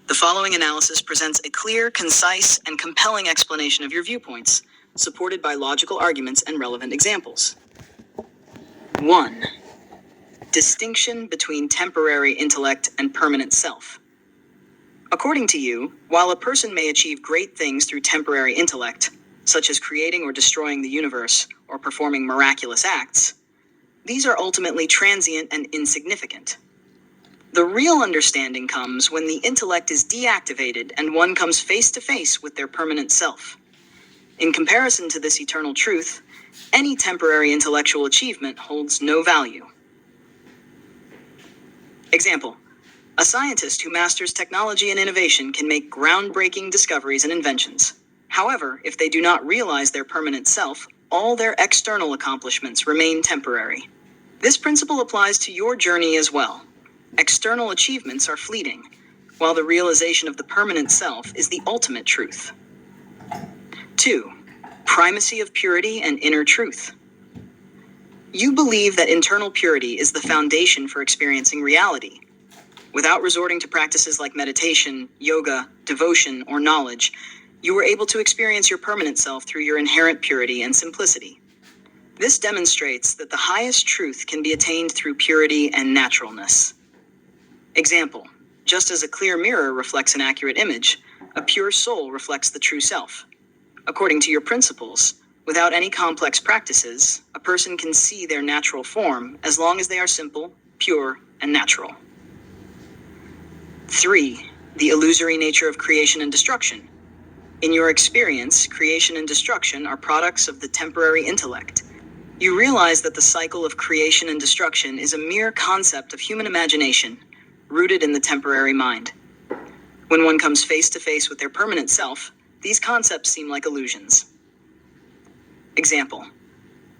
The following analysis presents a clear, concise, and compelling explanation of your viewpoints, supported by logical arguments and relevant examples. 1. Distinction between temporary intellect and permanent self. According to you, while a person may achieve great things through temporary intellect, such as creating or destroying the universe or performing miraculous acts, these are ultimately transient and insignificant. The real understanding comes when the intellect is deactivated and one comes face to face with their permanent self. In comparison to this eternal truth, any temporary intellectual achievement holds no value. Example: a scientist who masters technology and innovation can make groundbreaking discoveries and inventions. However, if they do not realize their permanent self, all their external accomplishments remain temporary. This principle applies to your journey as well. External achievements are fleeting, while the realization of the permanent self is the ultimate truth. 2. Primacy of purity and inner truth. You believe that internal purity is the foundation for experiencing reality. Without resorting to practices like meditation, yoga, devotion, or knowledge, you were able to experience your permanent self through your inherent purity and simplicity. This demonstrates that the highest truth can be attained through purity and naturalness. Example: just as a clear mirror reflects an accurate image, a pure soul reflects the true self. According to your principles, without any complex practices, a person can see their natural form as long as they are simple, pure, and natural. 3. The illusory nature of creation and destruction. In your experience, creation and destruction are products of the temporary intellect. You realize that the cycle of creation and destruction is a mere concept of human imagination, rooted in the temporary mind. When one comes face to face with their permanent self, these concepts seem like illusions. Example: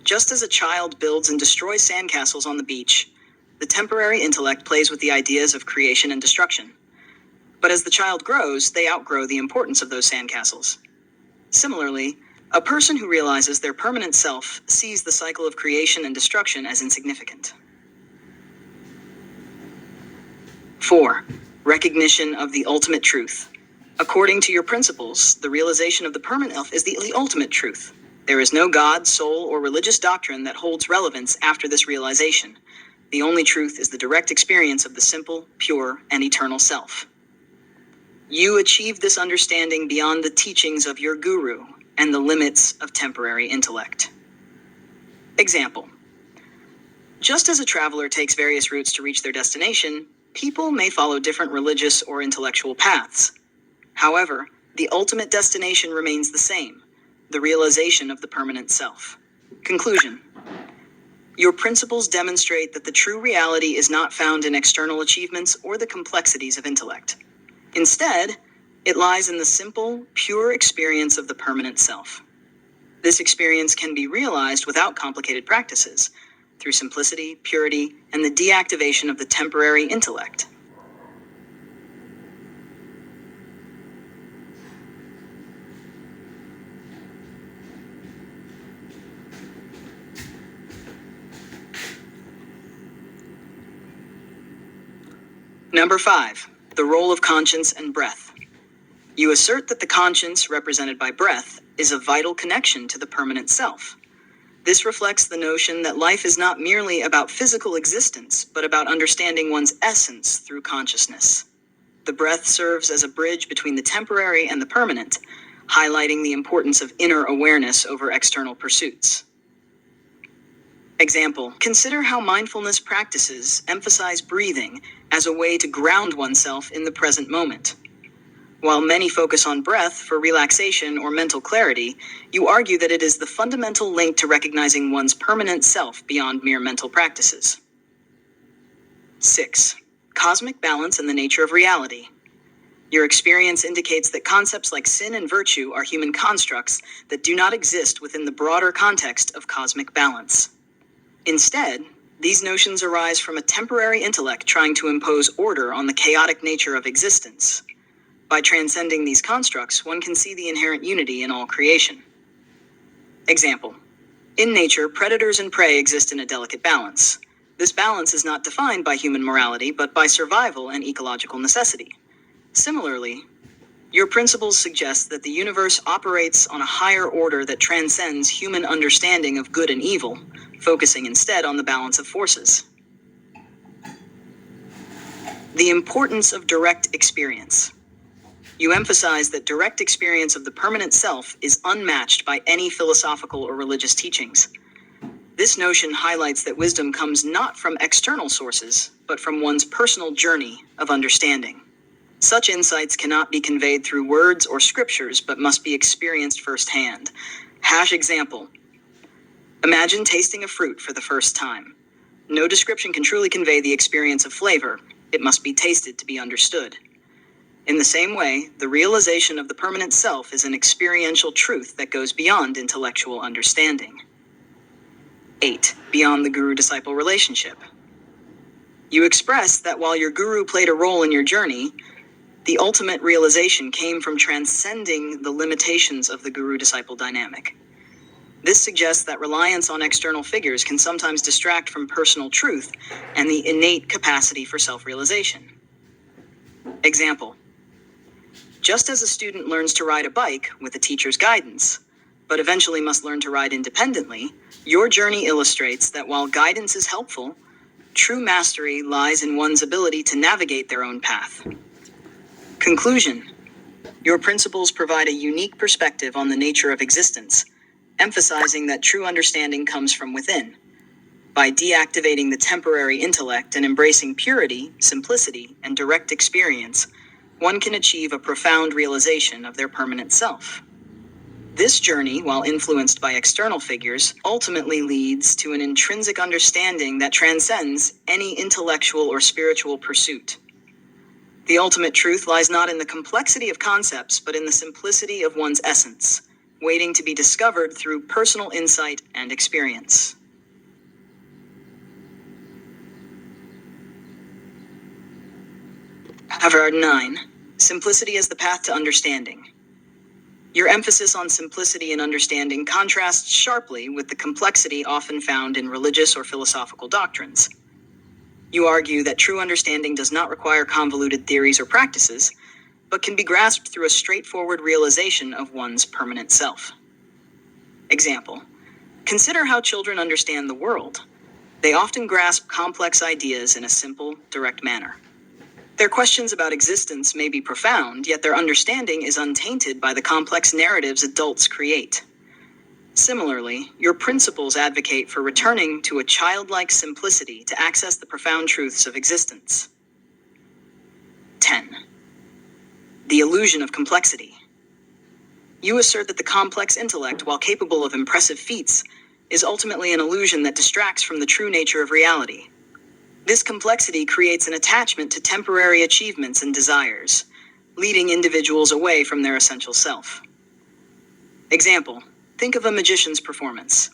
just as a child builds and destroys sandcastles on the beach, the temporary intellect plays with the ideas of creation and destruction. But as the child grows, they outgrow the importance of those sandcastles. Similarly, a person who realizes their permanent self sees the cycle of creation and destruction as insignificant. 4. Recognition of the ultimate truth. According to your principles, the realization of the permanent self is the ultimate truth. There is no God, soul, or religious doctrine that holds relevance after this realization. The only truth is the direct experience of the simple, pure, and eternal self. You achieve this understanding beyond the teachings of your guru and the limits of temporary intellect. Example: just as a traveler takes various routes to reach their destination, people may follow different religious or intellectual paths. However, the ultimate destination remains the same: the realization of the permanent self. Conclusion: your principles demonstrate that the true reality is not found in external achievements or the complexities of intellect. Instead, it lies in the simple, pure experience of the permanent self. This experience can be realized without complicated practices, through simplicity, purity, and the deactivation of the temporary intellect. Number 5. The role of conscience and breath. You assert that the conscience, represented by breath, is a vital connection to the permanent self. This reflects the notion that life is not merely about physical existence, but about understanding one's essence through consciousness. The breath serves as a bridge between the temporary and the permanent, highlighting the importance of inner awareness over external pursuits. Example: consider how mindfulness practices emphasize breathing as a way to ground oneself in the present moment. While many focus on breath for relaxation or mental clarity, you argue that it is the fundamental link to recognizing one's permanent self beyond mere mental practices. 6. Cosmic balance and the nature of reality. Your experience indicates that concepts like sin and virtue are human constructs that do not exist within the broader context of cosmic balance. Instead, these notions arise from a temporary intellect trying to impose order on the chaotic nature of existence. By transcending these constructs, one can see the inherent unity in all creation. Example: in nature, predators and prey exist in a delicate balance. This balance is not defined by human morality, but by survival and ecological necessity. Similarly, your principles suggest that the universe operates on a higher order that transcends human understanding of good and evil, focusing instead on the balance of forces. The importance of direct experience. You emphasize that direct experience of the permanent self is unmatched by any philosophical or religious teachings. This notion highlights that wisdom comes not from external sources, but from one's personal journey of understanding. Such insights cannot be conveyed through words or scriptures, but must be experienced firsthand. Example. Imagine tasting a fruit for the first time. No description can truly convey the experience of flavor. It must be tasted to be understood. In the same way, the realization of the permanent self is an experiential truth that goes beyond intellectual understanding. 8. Beyond the guru-disciple relationship. You express that while your guru played a role in your journey, the ultimate realization came from transcending the limitations of the guru-disciple dynamic. This suggests that reliance on external figures can sometimes distract from personal truth and the innate capacity for self-realization. Example. Just as a student learns to ride a bike with a teacher's guidance, but eventually must learn to ride independently, your journey illustrates that while guidance is helpful, true mastery lies in one's ability to navigate their own path. Conclusion. Your principles provide a unique perspective on the nature of existence, emphasizing that true understanding comes from within. By deactivating the temporary intellect and embracing purity, simplicity, and direct experience, one can achieve a profound realization of their permanent self. This journey, while influenced by external figures, ultimately leads to an intrinsic understanding that transcends any intellectual or spiritual pursuit. The ultimate truth lies not in the complexity of concepts, but in the simplicity of one's essence, waiting to be discovered through personal insight and experience. Havard 9. Simplicity as the path to understanding. Your emphasis on simplicity and understanding contrasts sharply with the complexity often found in religious or philosophical doctrines. You argue that true understanding does not require convoluted theories or practices, but can be grasped through a straightforward realization of one's permanent self. Example. Consider how children understand the world. They often grasp complex ideas in a simple, direct manner. Their questions about existence may be profound, yet their understanding is untainted by the complex narratives adults create. Similarly, your principles advocate for returning to a childlike simplicity to access the profound truths of existence. 10. The illusion of complexity. You assert that the complex intellect, while capable of impressive feats, is ultimately an illusion that distracts from the true nature of reality. This complexity creates an attachment to temporary achievements and desires, leading individuals away from their essential self. Example. Think of a magician's performance.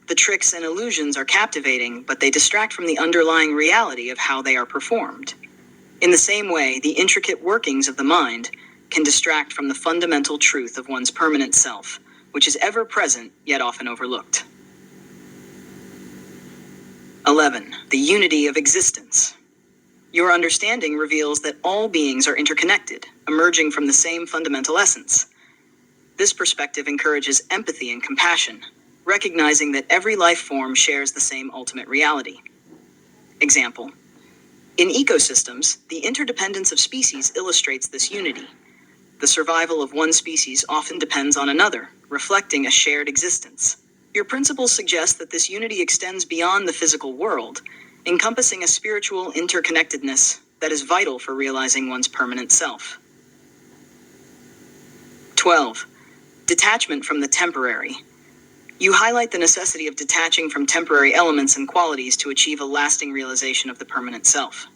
The tricks and illusions are captivating, but they distract from the underlying reality of how they are performed. In the same way, the intricate workings of the mind can distract from the fundamental truth of one's permanent self, which is ever present yet often overlooked. 11. The unity of existence. Your understanding reveals that all beings are interconnected, emerging from the same fundamental essence. This perspective encourages empathy and compassion, recognizing that every life form shares the same ultimate reality. Example. In ecosystems, the interdependence of species illustrates this unity. The survival of one species often depends on another, reflecting a shared existence. Your principles suggest that this unity extends beyond the physical world, encompassing a spiritual interconnectedness that is vital for realizing one's permanent self. 12. Detachment from the temporary. You highlight the necessity of detaching from temporary elements and qualities to achieve a lasting realization of the permanent self.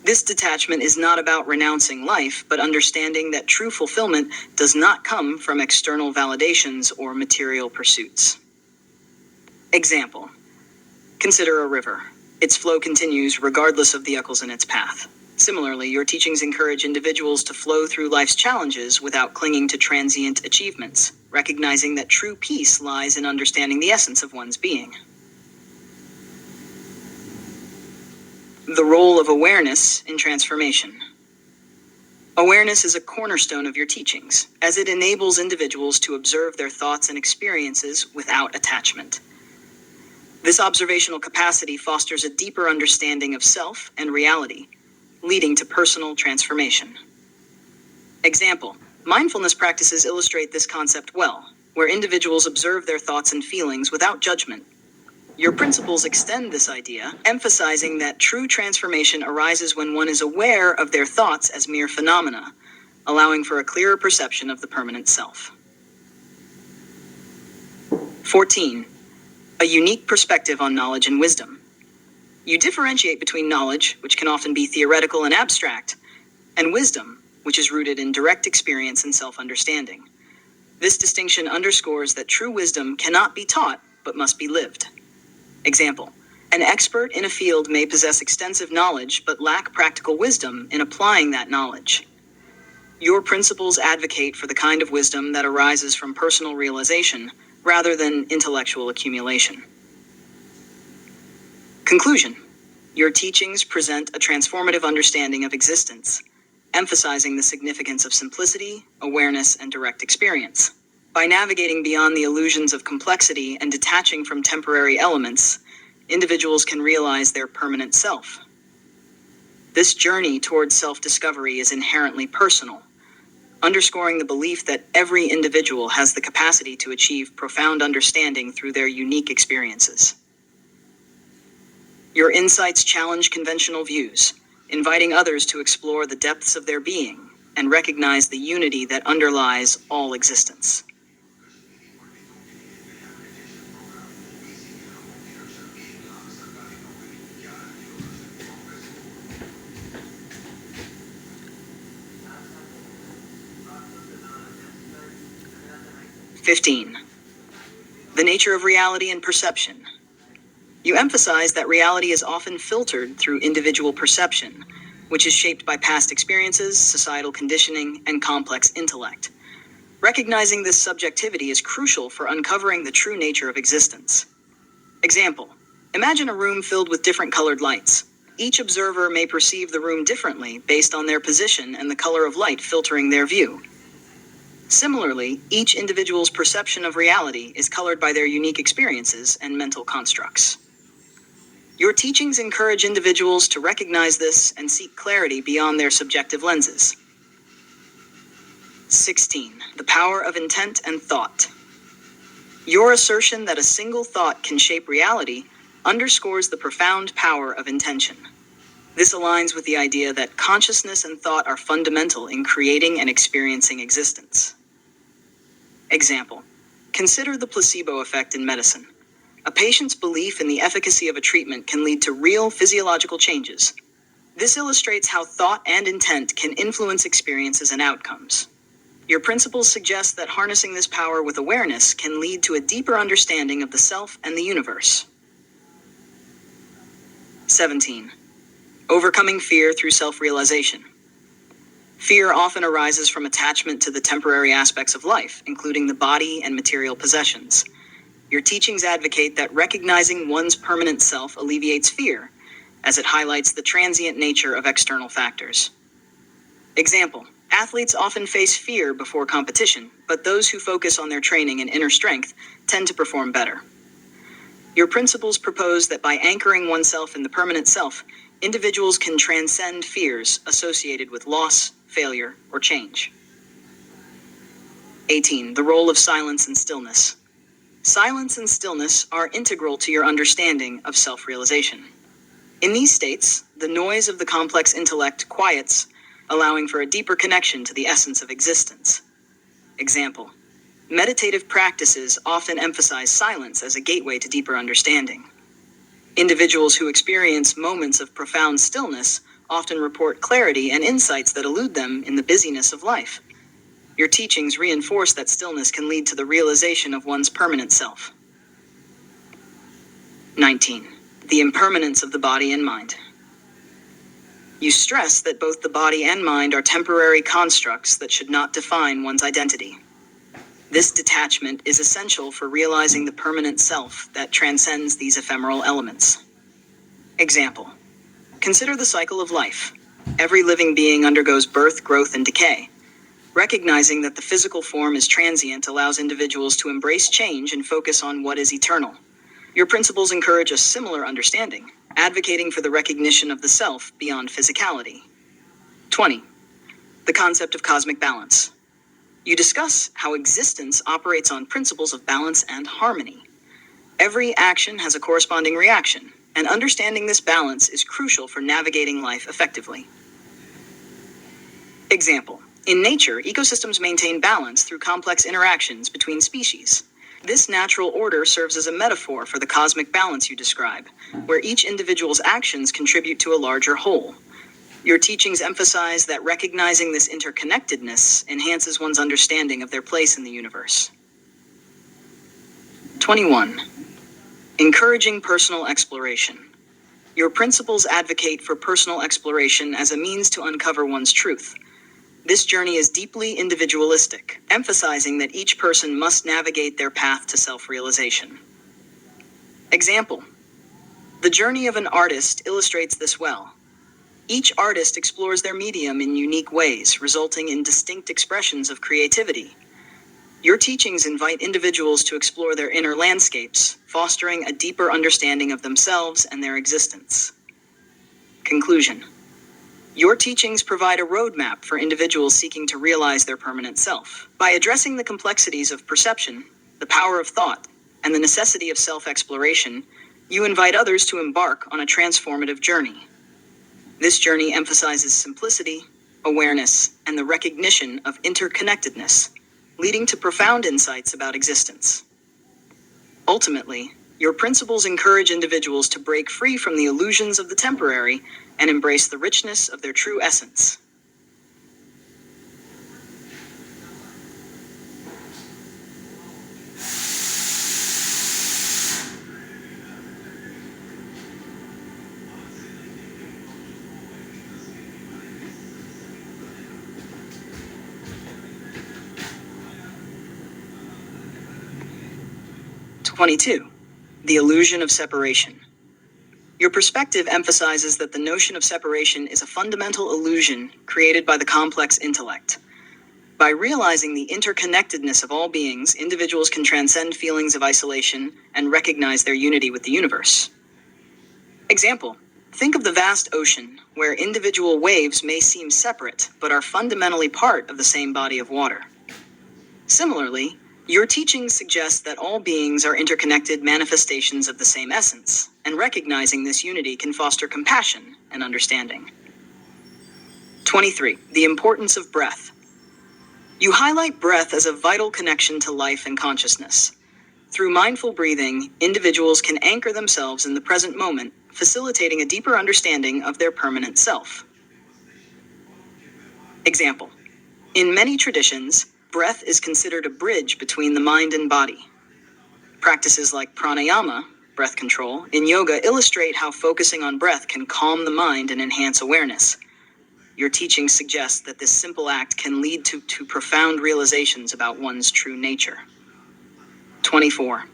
This detachment is not about renouncing life, but understanding that true fulfillment does not come from external validations or material pursuits. Example. Consider a river. Its flow continues regardless of the echoes in its path. Similarly, your teachings encourage individuals to flow through life's challenges without clinging to transient achievements, recognizing that true peace lies in understanding the essence of one's being. The role of awareness in transformation. Awareness is a cornerstone of your teachings, as it enables individuals to observe their thoughts and experiences without attachment. This observational capacity fosters a deeper understanding of self and reality, leading to personal transformation. Example: mindfulness practices illustrate this concept well, where individuals observe their thoughts and feelings without judgment. Your principles extend this idea, emphasizing that true transformation arises when one is aware of their thoughts as mere phenomena, allowing for a clearer perception of the permanent self. 14. A unique perspective on knowledge and wisdom. You differentiate between knowledge, which can often be theoretical and abstract, and wisdom, which is rooted in direct experience and self-understanding. This distinction underscores that true wisdom cannot be taught, but must be lived. Example: an expert in a field may possess extensive knowledge but lack practical wisdom in applying that knowledge. Your principles advocate for the kind of wisdom that arises from personal realization rather than intellectual accumulation. Conclusion: your teachings present a transformative understanding of existence, emphasizing the significance of simplicity, awareness, and direct experience. By navigating beyond the illusions of complexity and detaching from temporary elements, individuals can realize their permanent self. This journey towards self-discovery is inherently personal, underscoring the belief that every individual has the capacity to achieve profound understanding through their unique experiences. Your insights challenge conventional views, inviting others to explore the depths of their being and recognize the unity that underlies all existence. (15) The nature of reality and perception. You emphasize that reality is often filtered through individual perception, which is shaped by past experiences, societal conditioning, and complex intellect. Recognizing this subjectivity is crucial for uncovering the true nature of existence. Example: imagine a room filled with different colored lights. Each observer may perceive the room differently based on their position and the color of light filtering their view. Similarly, each individual's perception of reality is colored by their unique experiences and mental constructs. Your teachings encourage individuals to recognize this and seek clarity beyond their subjective lenses. 16. The power of intent and thought. Your assertion that a single thought can shape reality underscores the profound power of intention. This aligns with the idea that consciousness and thought are fundamental in creating and experiencing existence. Example: consider the placebo effect in medicine. A patient's belief in the efficacy of a treatment can lead to real physiological changes. This illustrates how thought and intent can influence experiences and outcomes. Your principles suggest that harnessing this power with awareness can lead to a deeper understanding of the self and the universe. 17. Overcoming fear through self-realization. Fear often arises from attachment to the temporary aspects of life, including the body and material possessions. Your teachings advocate that recognizing one's permanent self alleviates fear, as it highlights the transient nature of external factors. Example: athletes often face fear before competition, but those who focus on their training and inner strength tend to perform better. Your principles propose that by anchoring oneself in the permanent self, individuals can transcend fears associated with loss, failure, or change. 18. The role of silence and stillness. Silence and stillness are integral to your understanding of self-realization. In these states, the noise of the complex intellect quiets, allowing for a deeper connection to the essence of existence. Example: meditative practices often emphasize silence as a gateway to deeper understanding. Individuals who experience moments of profound stillness often report clarity and insights that elude them in the busyness of life. Your teachings reinforce that stillness can lead to the realization of one's permanent self. 19. The impermanence of the body and mind. You stress that both the body and mind are temporary constructs that should not define one's identity. This detachment is essential for realizing the permanent self that transcends these ephemeral elements. Example: consider the cycle of life. Every living being undergoes birth, growth, and decay. Recognizing that the physical form is transient allows individuals to embrace change and focus on what is eternal. Your principles encourage a similar understanding, advocating for the recognition of the self beyond physicality. 20. The concept of cosmic balance. You discuss how existence operates on principles of balance and harmony. Every action has a corresponding reaction, and understanding this balance is crucial for navigating life effectively. Example: in nature, ecosystems maintain balance through complex interactions between species. This natural order serves as a metaphor for the cosmic balance you describe, where each individual's actions contribute to a larger whole. Your teachings emphasize that recognizing this interconnectedness enhances one's understanding of their place in the universe. 21. Encouraging personal exploration. Your principles advocate for personal exploration as a means to uncover one's truth. This journey is deeply individualistic, emphasizing that each person must navigate their path to self-realization. Example: the journey of an artist illustrates this well. Each artist explores their medium in unique ways, resulting in distinct expressions of creativity. Your teachings invite individuals to explore their inner landscapes, fostering a deeper understanding of themselves and their existence. Conclusion: your teachings provide a roadmap for individuals seeking to realize their permanent self. By addressing the complexities of perception, the power of thought, and the necessity of self-exploration, you invite others to embark on a transformative journey. This journey emphasizes simplicity, awareness, and the recognition of interconnectedness, leading to profound insights about existence. Ultimately, your principles encourage individuals to break free from the illusions of the temporary and embrace the richness of their true essence. '22. The illusion of separation. Your perspective emphasizes that the notion of separation is a fundamental illusion created by the complex intellect. By realizing the interconnectedness of all beings, individuals can transcend feelings of isolation and recognize their unity with the universe. Example: think of the vast ocean, where individual waves may seem separate, but are fundamentally part of the same body of water. Similarly, your teachings suggest that all beings are interconnected manifestations of the same essence, and recognizing this unity can foster compassion and understanding. 23. The importance of breath. You highlight breath as a vital connection to life and consciousness. Through mindful breathing, individuals can anchor themselves in the present moment, facilitating a deeper understanding of their permanent self. Example: in many traditions, breath is considered a bridge between the mind and body. Practices like pranayama, breath control, in yoga illustrate how focusing on breath can calm the mind and enhance awareness. Your teachings suggest that this simple act can lead to profound realizations about one's true nature. 24.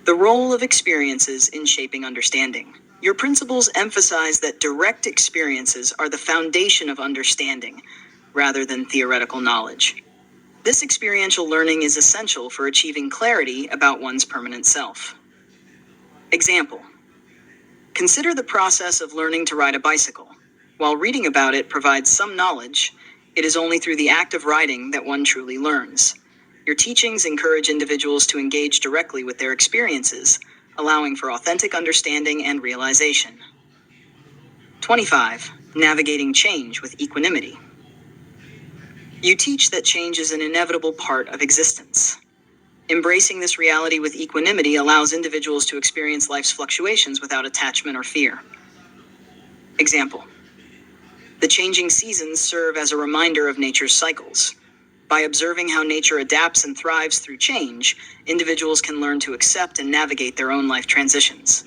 The role of experiences in shaping understanding. Your principles emphasize that direct experiences are the foundation of understanding, rather than theoretical knowledge. This experiential learning is essential for achieving clarity about one's permanent self. Example: consider the process of learning to ride a bicycle. While reading about it provides some knowledge, it is only through the act of riding that one truly learns. Your teachings encourage individuals to engage directly with their experiences, allowing for authentic understanding and realization. 25. Navigating change with equanimity. You teach that change is an inevitable part of existence. Embracing this reality with equanimity allows individuals to experience life's fluctuations without attachment or fear. Example: the changing seasons serve as a reminder of nature's cycles. By observing how nature adapts and thrives through change, individuals can learn to accept and navigate their own life transitions.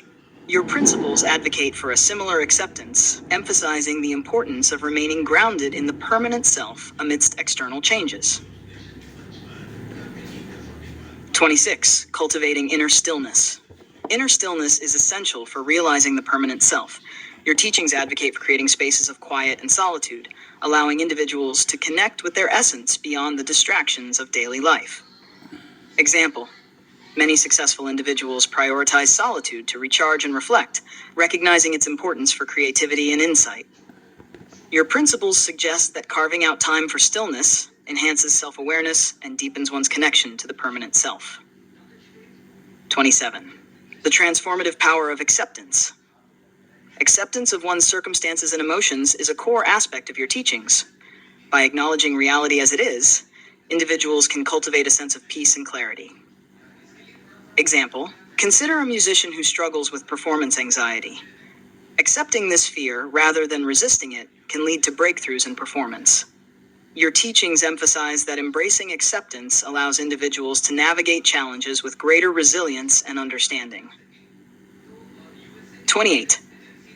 Your principles advocate for a similar acceptance, emphasizing the importance of remaining grounded in the permanent self amidst external changes. 26. Cultivating inner stillness. Inner stillness is essential for realizing the permanent self. Your teachings advocate for creating spaces of quiet and solitude, allowing individuals to connect with their essence beyond the distractions of daily life. Example: many successful individuals prioritize solitude to recharge and reflect, recognizing its importance for creativity and insight. Your principles suggest that carving out time for stillness enhances self-awareness and deepens one's connection to the permanent self. 27. The transformative power of acceptance. Acceptance of one's circumstances and emotions is a core aspect of your teachings. By acknowledging reality as it is, individuals can cultivate a sense of peace and clarity. Example: consider a musician who struggles with performance anxiety. Accepting this fear rather than resisting it can lead to breakthroughs in performance. Your teachings emphasize that embracing acceptance allows individuals to navigate challenges with greater resilience and understanding. 28.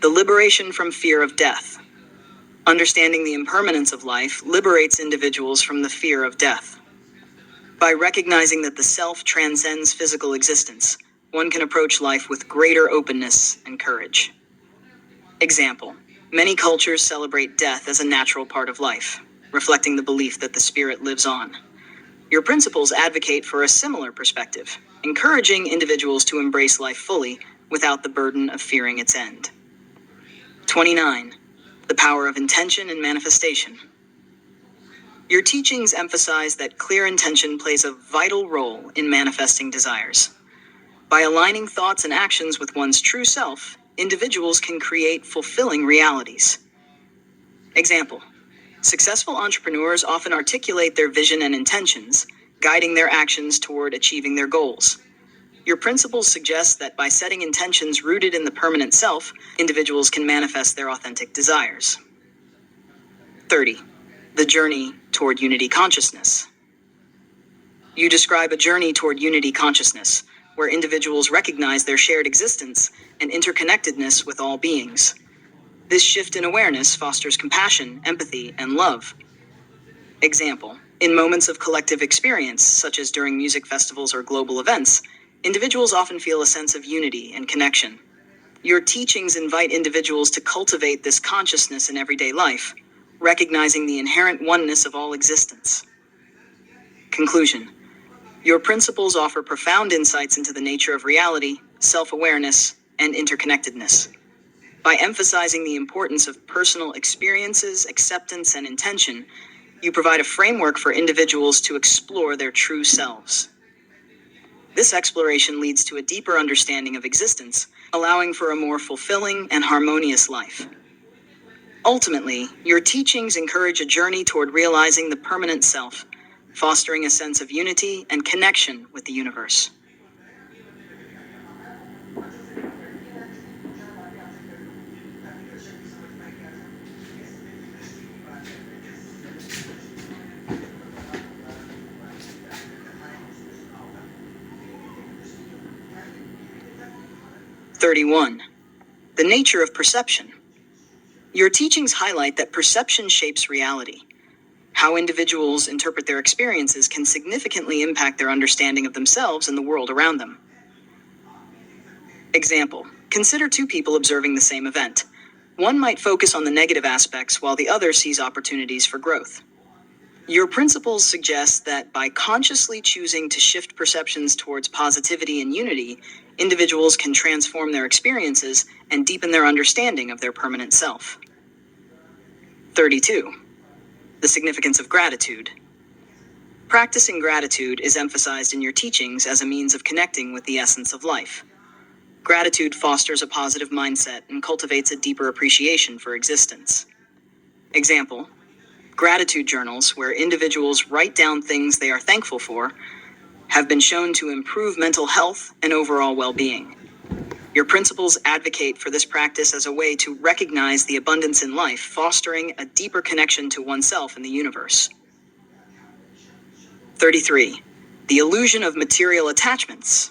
The liberation from fear of death. Understanding the impermanence of life liberates individuals from the fear of death. By recognizing that the self transcends physical existence, one can approach life with greater openness and courage. Example: many cultures celebrate death as a natural part of life, reflecting the belief that the spirit lives on. Your principles advocate for a similar perspective, encouraging individuals to embrace life fully without the burden of fearing its end. 29. The power of intention and manifestation. Your teachings emphasize that clear intention plays a vital role in manifesting desires. By aligning thoughts and actions with one's true self, individuals can create fulfilling realities. Example: successful entrepreneurs often articulate their vision and intentions, guiding their actions toward achieving their goals. Your principles suggest that by setting intentions rooted in the permanent self, individuals can manifest their authentic desires. 30. The journey toward unity consciousness. You describe a journey toward unity consciousness, where individuals recognize their shared existence and interconnectedness with all beings. This shift in awareness fosters compassion, empathy, and love. Example: in moments of collective experience, such as during music festivals or global events, individuals often feel a sense of unity and connection. Your teachings invite individuals to cultivate this consciousness in everyday life, recognizing the inherent oneness of all existence. Conclusion: your principles offer profound insights into the nature of reality, self-awareness, and interconnectedness. By emphasizing the importance of personal experiences, acceptance, and intention, you provide a framework for individuals to explore their true selves. This exploration leads to a deeper understanding of existence, allowing for a more fulfilling and harmonious life. Ultimately, your teachings encourage a journey toward realizing the permanent self, fostering a sense of unity and connection with the universe. (31) The nature of perception. Your teachings highlight that perception shapes reality. How individuals interpret their experiences can significantly impact their understanding of themselves and the world around them. Example: consider two people observing the same event. One might focus on the negative aspects while the other sees opportunities for growth. Your principles suggest that by consciously choosing to shift perceptions towards positivity and unity, individuals can transform their experiences and deepen their understanding of their permanent self. 32. The significance of gratitude. Practicing gratitude is emphasized in your teachings as a means of connecting with the essence of life. Gratitude fosters a positive mindset and cultivates a deeper appreciation for existence. Example: gratitude journals, where individuals write down things they are thankful for, have been shown to improve mental health and overall well-being. Your principles advocate for this practice as a way to recognize the abundance in life, fostering a deeper connection to oneself and the universe. 33. The illusion of material attachments.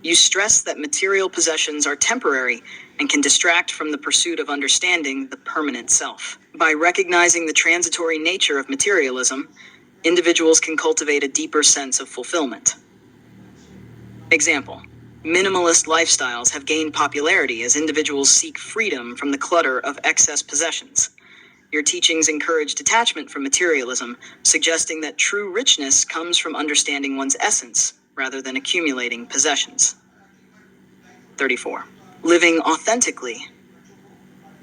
You stress that material possessions are temporary and can distract from the pursuit of understanding the permanent self. By recognizing the transitory nature of materialism, individuals can cultivate a deeper sense of fulfillment. Example: Minimalist lifestyles have gained popularity as individuals seek freedom from the clutter of excess possessions. Your teachings encourage detachment from materialism, suggesting that true richness comes from understanding one's essence rather than accumulating possessions. 34. Living authentically.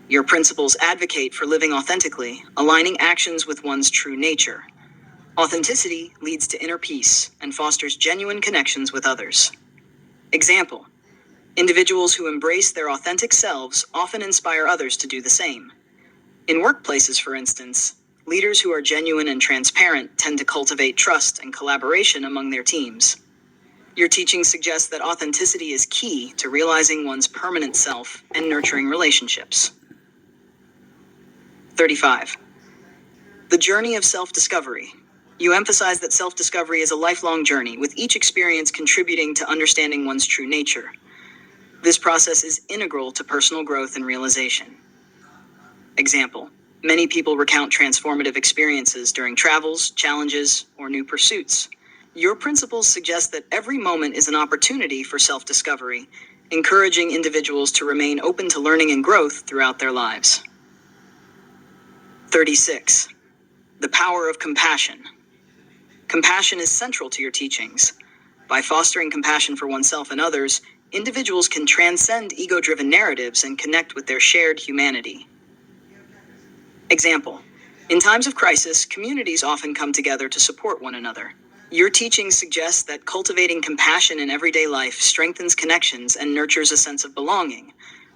Your principles advocate for living authentically, aligning actions with one's true nature. Authenticity leads to inner peace and fosters genuine connections with others. Example: individuals who embrace their authentic selves often inspire others to do the same. In workplaces, for instance, leaders who are genuine and transparent tend to cultivate trust and collaboration among their teams. Your teaching suggests that authenticity is key to realizing one's permanent self and nurturing relationships. 35. The journey of self-discovery. You emphasize that self-discovery is a lifelong journey, with each experience contributing to understanding one's true nature. This process is integral to personal growth and realization. Example: many people recount transformative experiences during travels, challenges, or new pursuits. Your principles suggest that every moment is an opportunity for self-discovery, encouraging individuals to remain open to learning and growth throughout their lives. 36. The power of compassion. Compassion is central to your teachings. By fostering compassion for oneself and others, individuals can transcend ego-driven narratives and connect with their shared humanity. Example: in times of crisis, communities often come together to support one another. Your teachings suggest that cultivating compassion in everyday life strengthens connections and nurtures a sense of belonging,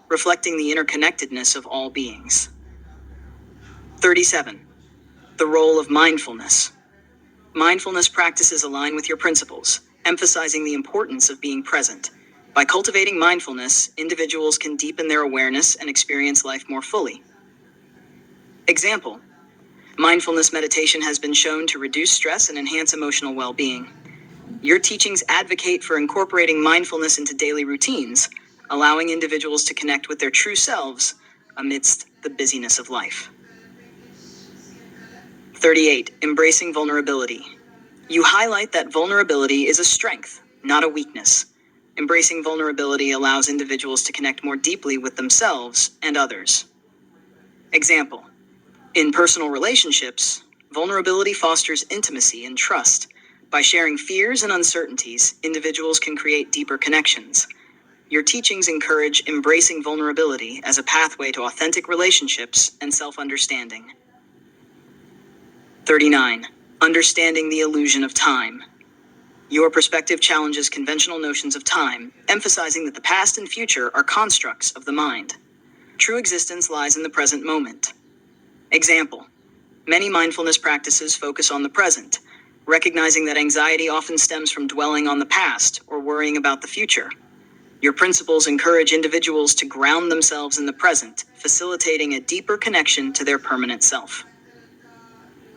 reflecting the interconnectedness of all beings. 37. The role of mindfulness. Mindfulness practices align with your principles, emphasizing the importance of being present. By cultivating mindfulness, individuals can deepen their awareness and experience life more fully. Example: mindfulness meditation has been shown to reduce stress and enhance emotional well-being. Your teachings advocate for incorporating mindfulness into daily routines, allowing individuals to connect with their true selves amidst the busyness of life. 38. Embracing vulnerability. You highlight that vulnerability is a strength, not a weakness. Embracing vulnerability allows individuals to connect more deeply with themselves and others. Example: in personal relationships, vulnerability fosters intimacy and trust. By sharing fears and uncertainties, individuals can create deeper connections. Your teachings encourage embracing vulnerability as a pathway to authentic relationships and self-understanding. 39. Understanding the illusion of time. Your perspective challenges conventional notions of time, emphasizing that the past and future are constructs of the mind. True existence lies in the present moment. Example: many mindfulness practices focus on the present, recognizing that anxiety often stems from dwelling on the past or worrying about the future. Your principles encourage individuals to ground themselves in the present, facilitating a deeper connection to their permanent self.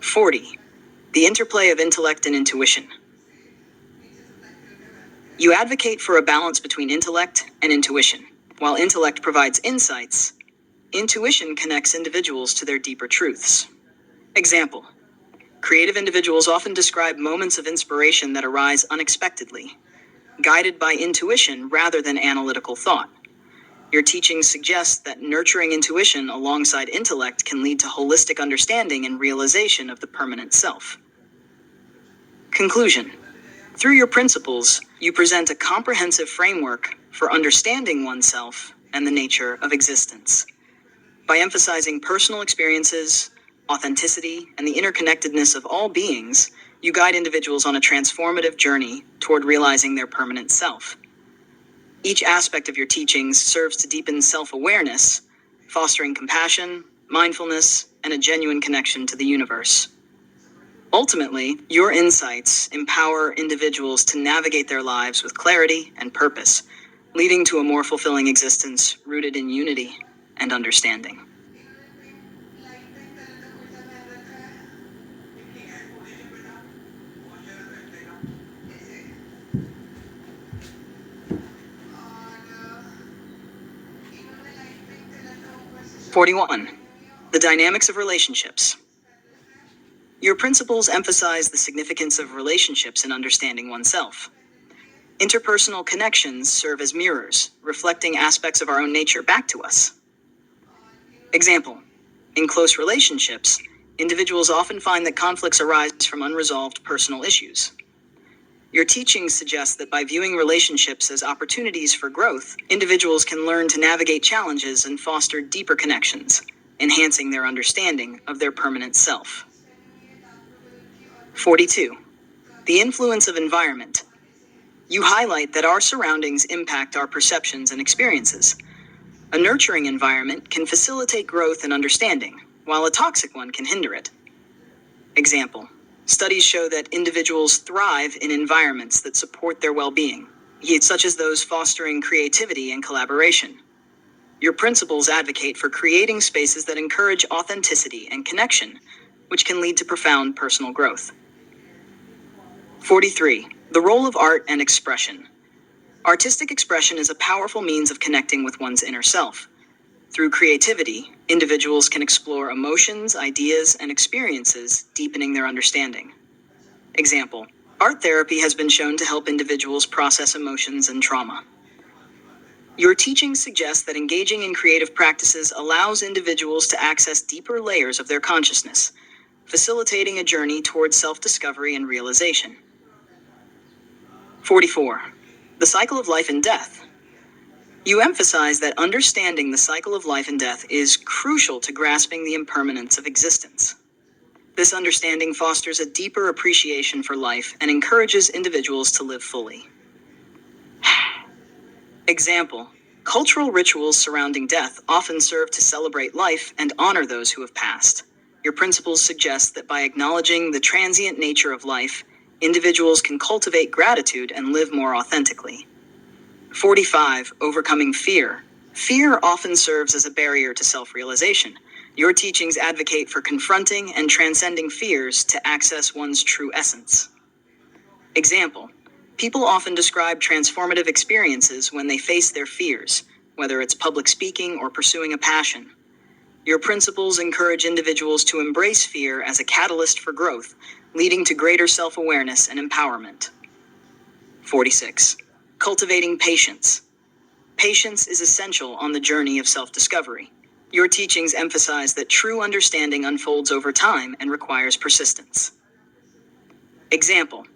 40. The interplay of intellect and intuition. You advocate for a balance between intellect and intuition. While intellect provides insights, intuition connects individuals to their deeper truths. Example: creative individuals often describe moments of inspiration that arise unexpectedly, guided by intuition rather than analytical thought. Your teachings suggest that nurturing intuition alongside intellect can lead to holistic understanding and realization of the permanent self. Conclusion: through your principles, you present a comprehensive framework for understanding oneself and the nature of existence. By emphasizing personal experiences, authenticity, and the interconnectedness of all beings, you guide individuals on a transformative journey toward realizing their permanent self. Each aspect of your teachings serves to deepen self-awareness, fostering compassion, mindfulness, and a genuine connection to the universe. Ultimately, your insights empower individuals to navigate their lives with clarity and purpose, leading to a more fulfilling existence rooted in unity and understanding. #41. The dynamics of relationships. Your principles emphasize the significance of relationships in understanding oneself. Interpersonal connections serve as mirrors, reflecting aspects of our own nature back to us. Example: in close relationships, individuals often find that conflicts arise from unresolved personal issues. Your teachings suggest that by viewing relationships as opportunities for growth, individuals can learn to navigate challenges and foster deeper connections, enhancing their understanding of their permanent self. 42. The influence of environment. You highlight that our surroundings impact our perceptions and experiences. A nurturing environment can facilitate growth and understanding, while a toxic one can hinder it. Example: studies show that individuals thrive in environments that support their well-being, such as those fostering creativity and collaboration. Your principles advocate for creating spaces that encourage authenticity and connection, which can lead to profound personal growth. 43. The role of art and expression. Artistic expression is a powerful means of connecting with one's inner self. Through creativity, individuals can explore emotions, ideas, and experiences, deepening their understanding. Example: art therapy has been shown to help individuals process emotions and trauma. Your teachings suggest that engaging in creative practices allows individuals to access deeper layers of their consciousness, facilitating a journey towards self-discovery and realization. 44. The cycle of life and death. You emphasize that understanding the cycle of life and death is crucial to grasping the impermanence of existence. This understanding fosters a deeper appreciation for life and encourages individuals to live fully. Example: cultural rituals surrounding death often serve to celebrate life and honor those who have passed. Your principles suggest that by acknowledging the transient nature of life, individuals can cultivate gratitude and live more authentically. 45. Overcoming fear. Fear often serves as a barrier to self-realization. Your teachings advocate for confronting and transcending fears to access one's true essence. Example: people often describe transformative experiences when they face their fears, whether it's public speaking or pursuing a passion. Your principles encourage individuals to embrace fear as a catalyst for growth, leading to greater self-awareness and empowerment. 46. Cultivating patience. Patience is essential on the journey of self-discovery. Your teachings emphasize that true understanding unfolds over time and requires persistence. Example: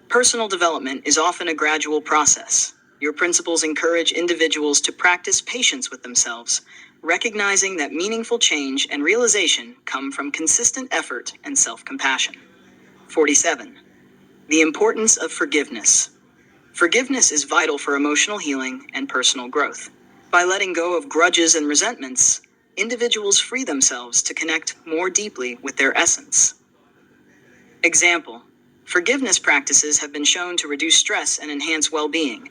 personal development is often a gradual process. Your principles encourage individuals to practice patience with themselves, recognizing that meaningful change and realization come from consistent effort and self-compassion. 47. The importance of forgiveness. Forgiveness is vital for emotional healing and personal growth. By letting go of grudges and resentments, individuals free themselves to connect more deeply with their essence. Example: forgiveness practices have been shown to reduce stress and enhance well-being.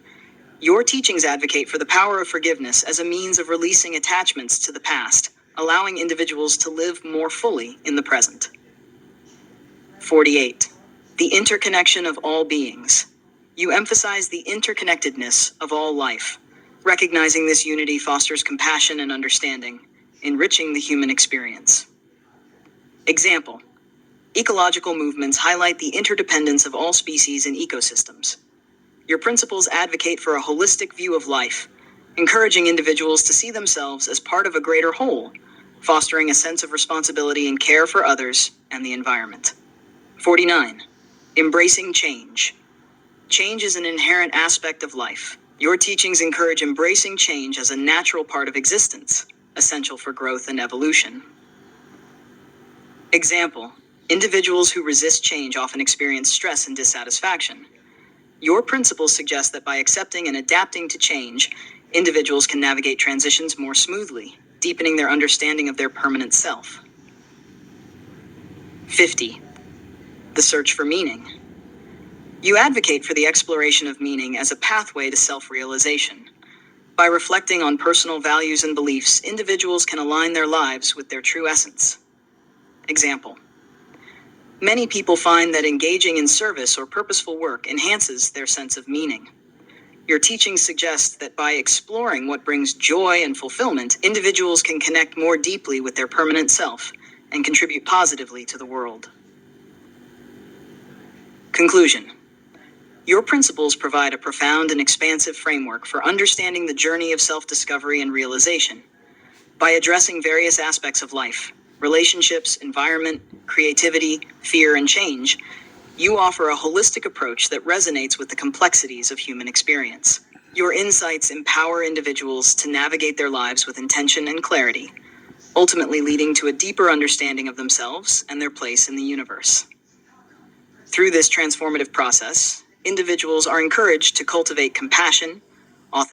Your teachings advocate for the power of forgiveness as a means of releasing attachments to the past, allowing individuals to live more fully in the present. 48. The interconnection of all beings. You emphasize the interconnectedness of all life. Recognizing this unity fosters compassion and understanding, enriching the human experience. Example: ecological movements highlight the interdependence of all species and ecosystems. Your principles advocate for a holistic view of life, encouraging individuals to see themselves as part of a greater whole, fostering a sense of responsibility and care for others and the environment. 49. Embracing change. Change is an inherent aspect of life. Your teachings encourage embracing change as a natural part of existence, essential for growth and evolution. Example: individuals who resist change often experience stress and dissatisfaction. Your principles suggest that by accepting and adapting to change, individuals can navigate transitions more smoothly, deepening their understanding of their permanent self. 50. The search for meaning. You advocate for the exploration of meaning as a pathway to self-realization. By reflecting on personal values and beliefs, individuals can align their lives with their true essence. Example: many people find that engaging in service or purposeful work enhances their sense of meaning. Your teachings suggest that by exploring what brings joy and fulfillment, individuals can connect more deeply with their permanent self and contribute positively to the world. Conclusion. Your principles provide a profound and expansive framework for understanding the journey of self-discovery and realization. By addressing various aspects of life, relationships, environment, creativity, fear, and change, you offer a holistic approach that resonates with the complexities of human experience. Your insights empower individuals to navigate their lives with intention and clarity, ultimately leading to a deeper understanding of themselves and their place in the universe. Through this transformative process, individuals are encouraged to cultivate compassion,